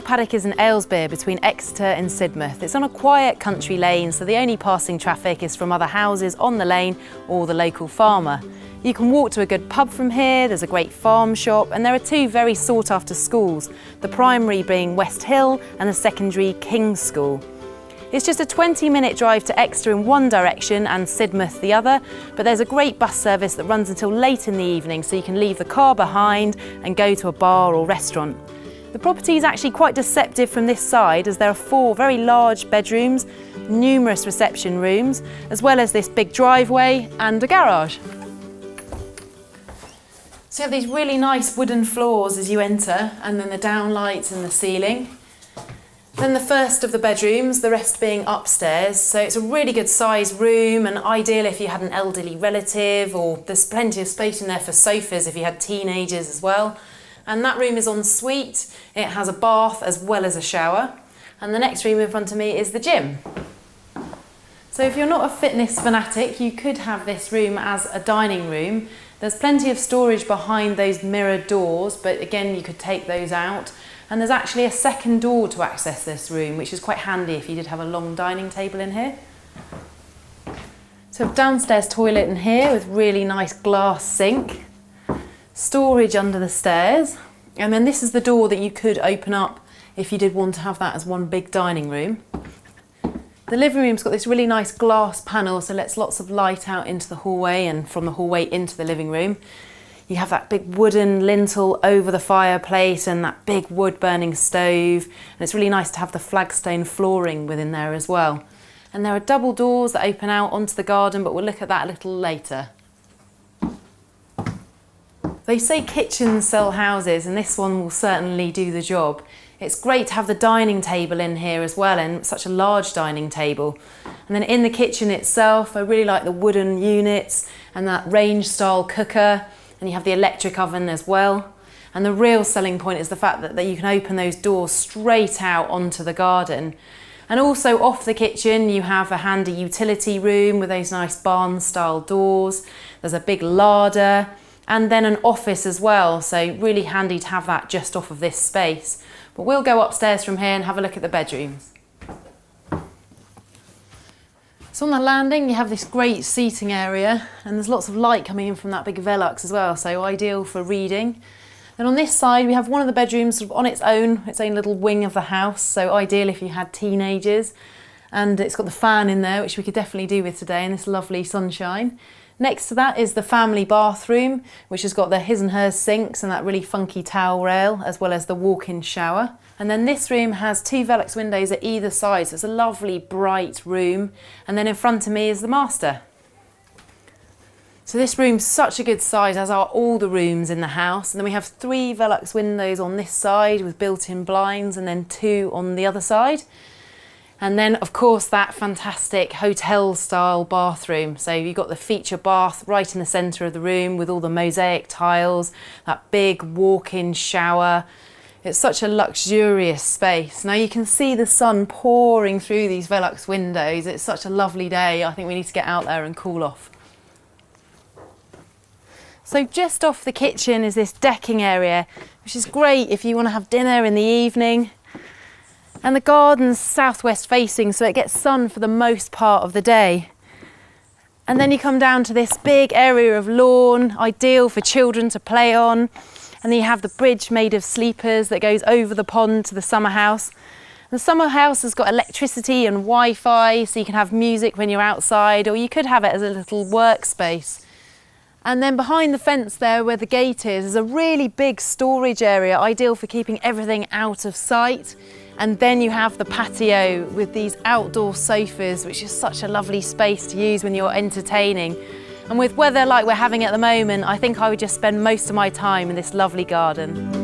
paddock is in Aylesbear between Exeter and Sidmouth. It's on a quiet country lane, so the only passing traffic is from other houses on the lane or the local farmer. You can walk to a good pub from here, there's a great farm shop, and there are two very sought after schools, the primary being West Hill and the secondary King's School. It's just a 20-minute drive to Exeter in one direction and Sidmouth the other, but there's a great bus service that runs until late in the evening, so you can leave the car behind and go to a bar or restaurant. The property is actually quite deceptive from this side, as there are 4 very large bedrooms, numerous reception rooms, as well as this big driveway and a garage. So you have these really nice wooden floors as you enter, and then the downlights and the ceiling. Then the first of the bedrooms, the rest being upstairs. So it's a really good sized room and ideal if you had an elderly relative, or there's plenty of space in there for sofas if you had teenagers as well. And that room is en suite. It has a bath as well as a shower. And the next room in front of me is the gym. So if you're not a fitness fanatic, you could have this room as a dining room. There's plenty of storage behind those mirrored doors, but again, you could take those out. And there's actually a second door to access this room, which is quite handy if you did have a long dining table in here. So a downstairs toilet in here with really nice glass sink. Storage under the stairs, and then this is the door that you could open up if you did want to have that as one big dining room. The living room's got this really nice glass panel, so lets lots of light out into the hallway and from the hallway into the living room. You have that big wooden lintel over the fireplace and that big wood burning stove, and it's really nice to have the flagstone flooring within there as well. And there are double doors that open out onto the garden, but we'll look at that a little later. They say kitchens sell houses, and this one will certainly do the job. It's great to have the dining table in here as well, and such a large dining table. And then in the kitchen itself, I really like the wooden units and that range style cooker, and you have the electric oven as well. And the real selling point is the fact that you can open those doors straight out onto the garden. And also off the kitchen, you have a handy utility room with those nice barn style doors. There's a big larder, and then an office as well, so really handy to have that just off of this space. But we'll go upstairs from here and have a look at the bedrooms. So on the landing you have this great seating area, and there's lots of light coming in from that big Velux as well, so ideal for reading. Then on this side we have one of the bedrooms sort of on its own little wing of the house, so ideal if you had teenagers. And it's got the fan in there, which we could definitely do with today in this lovely sunshine. Next to that is the family bathroom, which has got the his and hers sinks and that really funky towel rail, as well as the walk-in shower. And then this room has 2 Velux windows at either side, so it's a lovely bright room. And then in front of me is the master. So this room's such a good size, as are all the rooms in the house. And then we have 3 Velux windows on this side with built-in blinds, and then 2 on the other side. And then, of course, that fantastic hotel-style bathroom. So you've got the feature bath right in the centre of the room with all the mosaic tiles, that big walk-in shower. It's such a luxurious space. Now you can see the sun pouring through these Velux windows. It's such a lovely day. I think we need to get out there and cool off. So just off the kitchen is this decking area, which is great if you want to have dinner in the evening. And the garden's southwest facing, so it gets sun for the most part of the day. And then you come down to this big area of lawn, ideal for children to play on. And then you have the bridge made of sleepers that goes over the pond to the summer house. The summer house has got electricity and Wi-Fi, so you can have music when you're outside, or you could have it as a little workspace. And then behind the fence there where the gate is a really big storage area, ideal for keeping everything out of sight. And then you have the patio with these outdoor sofas, which is such a lovely space to use when you're entertaining. And with weather like we're having at the moment, I think I would just spend most of my time in this lovely garden.